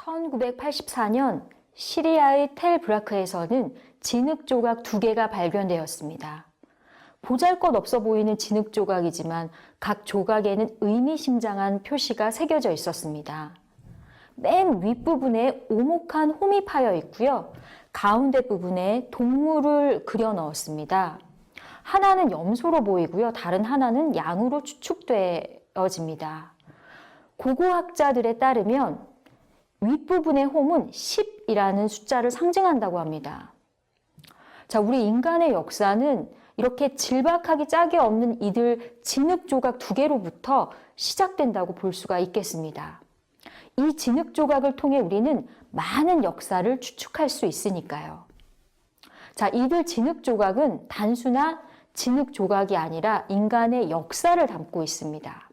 1984년 시리아의 텔브라크에서는 진흙 조각 2개가 발견되었습니다. 보잘것없어 보이는 진흙 조각이지만 각 조각에는 의미심장한 표시가 새겨져 있었습니다. 맨 윗부분에 오목한 홈이 파여 있고요. 가운데 부분에 동물을 그려 넣었습니다. 하나는 염소로 보이고요. 다른 하나는 양으로 추측되어집니다. 고고학자들에 따르면 윗부분의 홈은 10이라는 숫자를 상징한다고 합니다. 자, 우리 인간의 역사는 이렇게 질박하기 짝이 없는 이들 진흙 조각 2개로부터 시작된다고 볼 수가 있겠습니다. 이 진흙 조각을 통해 우리는 많은 역사를 추측할 수 있으니까요. 자, 이들 진흙 조각은 단순한 진흙 조각이 아니라 인간의 역사를 담고 있습니다.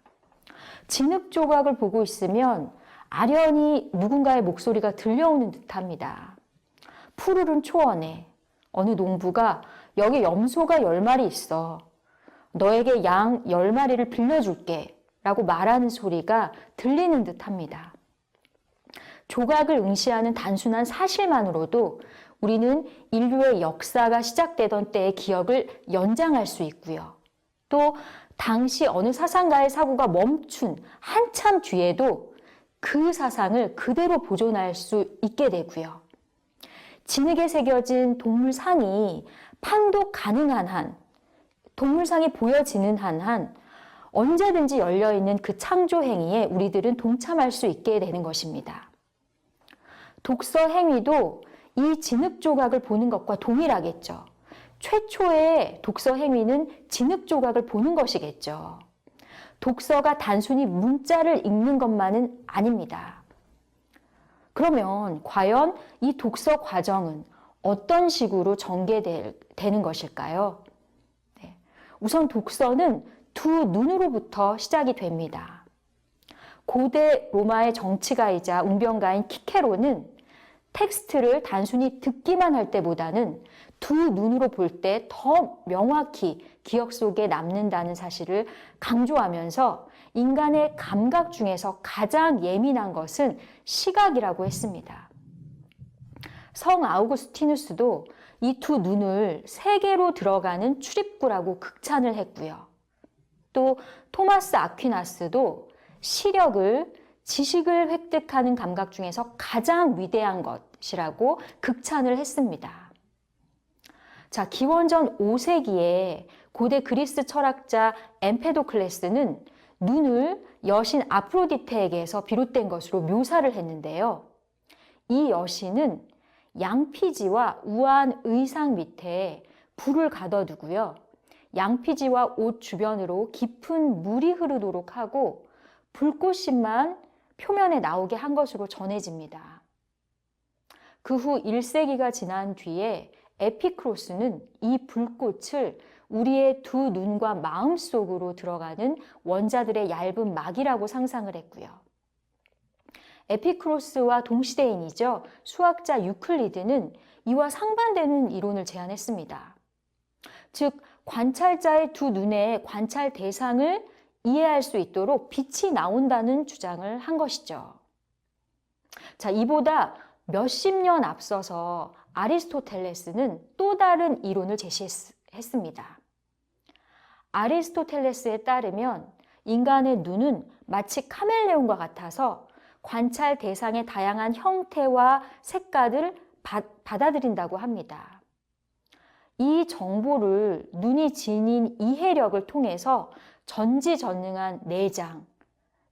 진흙 조각을 보고 있으면 아련히 누군가의 목소리가 들려오는 듯합니다. 푸르른 초원에 어느 농부가 여기 염소가 10마리 있어. 너에게 양 10마리를 빌려줄게 라고 말하는 소리가 들리는 듯합니다. 조각을 응시하는 단순한 사실만으로도 우리는 인류의 역사가 시작되던 때의 기억을 연장할 수 있고요. 또 당시 어느 사상가의 사고가 멈춘 한참 뒤에도 그 사상을 그대로 보존할 수 있게 되고요. 진흙에 새겨진 동물상이 판독 가능한 한, 동물상이 보여지는 한 언제든지 열려있는 그 창조 행위에 우리들은 동참할 수 있게 되는 것입니다. 독서 행위도 이 진흙 조각을 보는 것과 동일하겠죠. 최초의 독서 행위는 진흙 조각을 보는 것이겠죠. 독서가 단순히 문자를 읽는 것만은 아닙니다. 그러면 과연 이 독서 과정은 어떤 식으로 전개되는 것일까요? 네. 우선 독서는 두 눈으로부터 시작이 됩니다. 고대 로마의 정치가이자 웅변가인 키케로는 텍스트를 단순히 듣기만 할 때보다는 두 눈으로 볼 때 더 명확히 기억 속에 남는다는 사실을 강조하면서 인간의 감각 중에서 가장 예민한 것은 시각이라고 했습니다. 성 아우구스티누스도 이 두 눈을 세계로 들어가는 출입구라고 극찬을 했고요. 또 토마스 아퀴나스도 시력을 지식을 획득하는 감각 중에서 가장 위대한 것이라고 극찬을 했습니다. 자, 기원전 5세기에 고대 그리스 철학자 엠페도클레스는 눈을 여신 아프로디테에게서 비롯된 것으로 묘사를 했는데요. 이 여신은 양피지와 우아한 의상 밑에 불을 가둬두고요. 양피지와 옷 주변으로 깊은 물이 흐르도록 하고 불꽃심만 표면에 나오게 한 것으로 전해집니다. 그 후 1세기가 지난 뒤에 에피크로스는 이 불꽃을 우리의 두 눈과 마음 속으로 들어가는 원자들의 얇은 막이라고 상상을 했고요. 에피크로스와 동시대인이죠. 수학자 유클리드는 이와 상반되는 이론을 제안했습니다. 즉, 관찰자의 두 눈의 관찰 대상을 이해할 수 있도록 빛이 나온다는 주장을 한 것이죠. 자, 이보다 몇십 년 앞서서 아리스토텔레스는 또 다른 이론을 제시했습니다. 아리스토텔레스에 따르면 인간의 눈은 마치 카멜레온과 같아서 관찰 대상의 다양한 형태와 색깔을 받아들인다고 합니다. 이 정보를 눈이 지닌 이해력을 통해서 전지전능한 내장,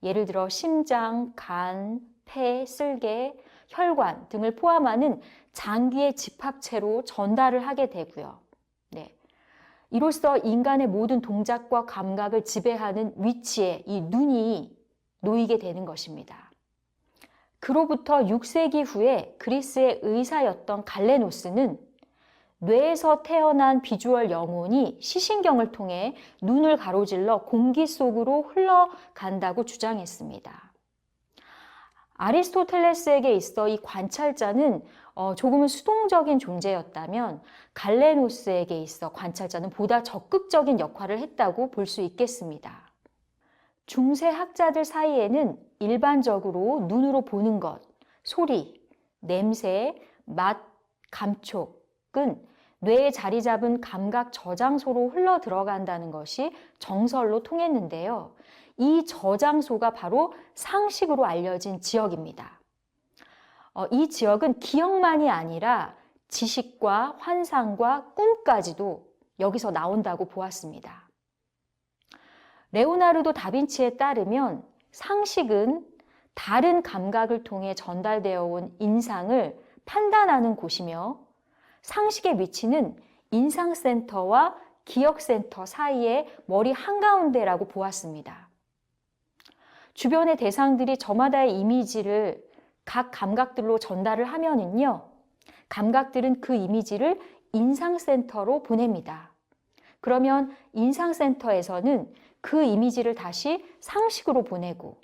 예를 들어 심장, 간, 폐, 쓸개, 혈관 등을 포함하는 장기의 집합체로 전달을 하게 되고요. 네. 이로써 인간의 모든 동작과 감각을 지배하는 위치에 이 눈이 놓이게 되는 것입니다. 그로부터 6세기 후에 그리스의 의사였던 갈레노스는 뇌에서 태어난 비주얼 영혼이 시신경을 통해 눈을 가로질러 공기 속으로 흘러간다고 주장했습니다. 아리스토텔레스에게 있어 이 관찰자는 조금은 수동적인 존재였다면 갈레노스에게 있어 관찰자는 보다 적극적인 역할을 했다고 볼 수 있겠습니다. 중세 학자들 사이에는 일반적으로 눈으로 보는 것, 소리, 냄새, 맛, 감촉은 뇌에 자리 잡은 감각 저장소로 흘러 들어간다는 것이 정설로 통했는데요. 이 저장소가 바로 상식으로 알려진 지역입니다. 이 지역은 기억만이 아니라 지식과 환상과 꿈까지도 여기서 나온다고 보았습니다. 레오나르도 다빈치에 따르면 상식은 다른 감각을 통해 전달되어 온 인상을 판단하는 곳이며 상식의 위치는 인상센터와 기억센터 사이의 머리 한가운데라고 보았습니다. 주변의 대상들이 저마다의 이미지를 각 감각들로 전달을 하면은요, 감각들은 그 이미지를 인상센터로 보냅니다. 그러면 인상센터에서는 그 이미지를 다시 상식으로 보내고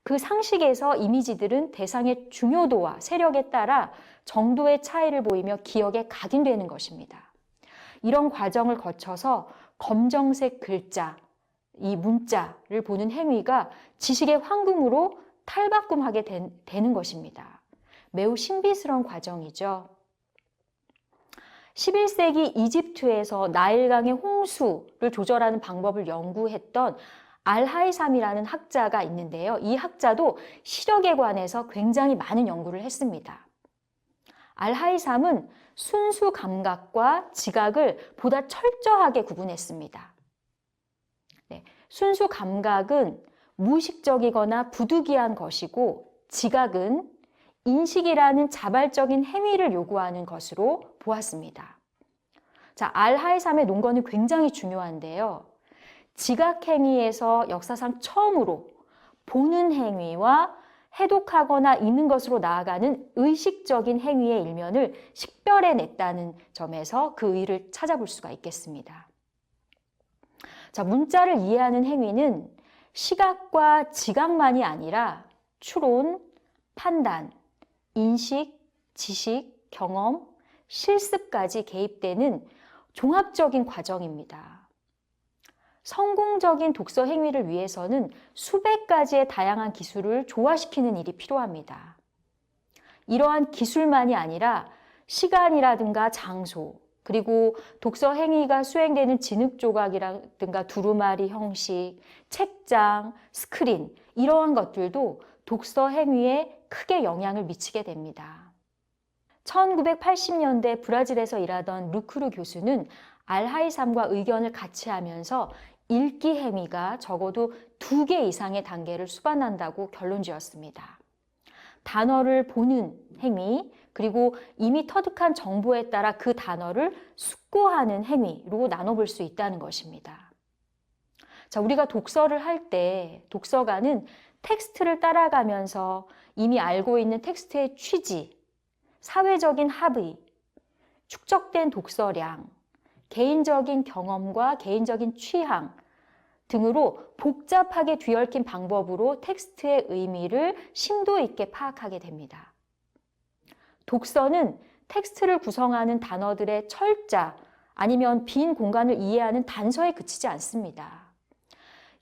그 상식에서 이미지들은 대상의 중요도와 세력에 따라 정도의 차이를 보이며 기억에 각인되는 것입니다. 이런 과정을 거쳐서 검정색 글자, 이 문자를 보는 행위가 지식의 황금으로 탈바꿈하게 되는 것입니다. 매우 신비스러운 과정이죠. 11세기 이집트에서 나일강의 홍수를 조절하는 방법을 연구했던 알하이삼이라는 학자가 있는데요. 이 학자도 시력에 관해서 굉장히 많은 연구를 했습니다. 알하이삼은 순수 감각과 지각을 보다 철저하게 구분했습니다. 순수 감각은 무의식적이거나 부득이한 것이고 지각은 인식이라는 자발적인 행위를 요구하는 것으로 보았습니다. 자, 알하이삼의 논거는 굉장히 중요한데요. 지각 행위에서 역사상 처음으로 보는 행위와 해독하거나 읽는 것으로 나아가는 의식적인 행위의 일면을 식별해냈다는 점에서 그 의의를 찾아볼 수가 있겠습니다. 자, 문자를 이해하는 행위는 시각과 지각만이 아니라 추론, 판단, 인식, 지식, 경험, 실습까지 개입되는 종합적인 과정입니다. 성공적인 독서 행위를 위해서는 수백 가지의 다양한 기술을 조화시키는 일이 필요합니다. 이러한 기술만이 아니라 시간이라든가 장소, 그리고 독서 행위가 수행되는 진흙 조각이라든가 두루마리 형식, 책장, 스크린, 이러한 것들도 독서 행위에 크게 영향을 미치게 됩니다. 1980년대 브라질에서 일하던 루크루 교수는 알하이삼과 의견을 같이 하면서 읽기 행위가 적어도 2개 이상의 단계를 수반한다고 결론 지었습니다. 단어를 보는 행위, 그리고 이미 터득한 정보에 따라 그 단어를 숙고하는 행위로 나눠볼 수 있다는 것입니다. 자, 우리가 독서를 할 때 독서가는 텍스트를 따라가면서 이미 알고 있는 텍스트의 취지, 사회적인 합의, 축적된 독서량, 개인적인 경험과 개인적인 취향 등으로 복잡하게 뒤얽힌 방법으로 텍스트의 의미를 심도 있게 파악하게 됩니다. 독서는 텍스트를 구성하는 단어들의 철자 아니면 빈 공간을 이해하는 단서에 그치지 않습니다.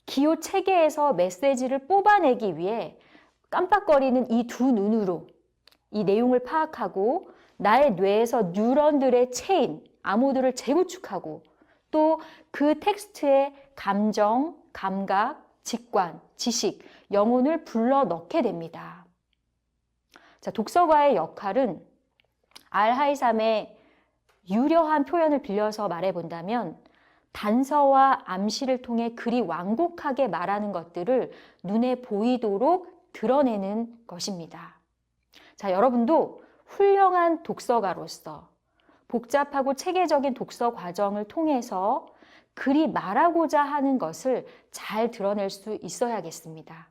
기호 체계에서 메시지를 뽑아내기 위해 깜빡거리는 이 두 눈으로 이 내용을 파악하고 나의 뇌에서 뉴런들의 체인, 암호들을 재구축하고 또 그 텍스트의 감정, 감각, 직관, 지식, 영혼을 불러넣게 됩니다. 자, 독서가의 역할은 알하이삼의 유려한 표현을 빌려서 말해본다면 단서와 암시를 통해 그리 완곡하게 말하는 것들을 눈에 보이도록 드러내는 것입니다. 자, 여러분도 훌륭한 독서가로서 복잡하고 체계적인 독서 과정을 통해서 그리 말하고자 하는 것을 잘 드러낼 수 있어야겠습니다.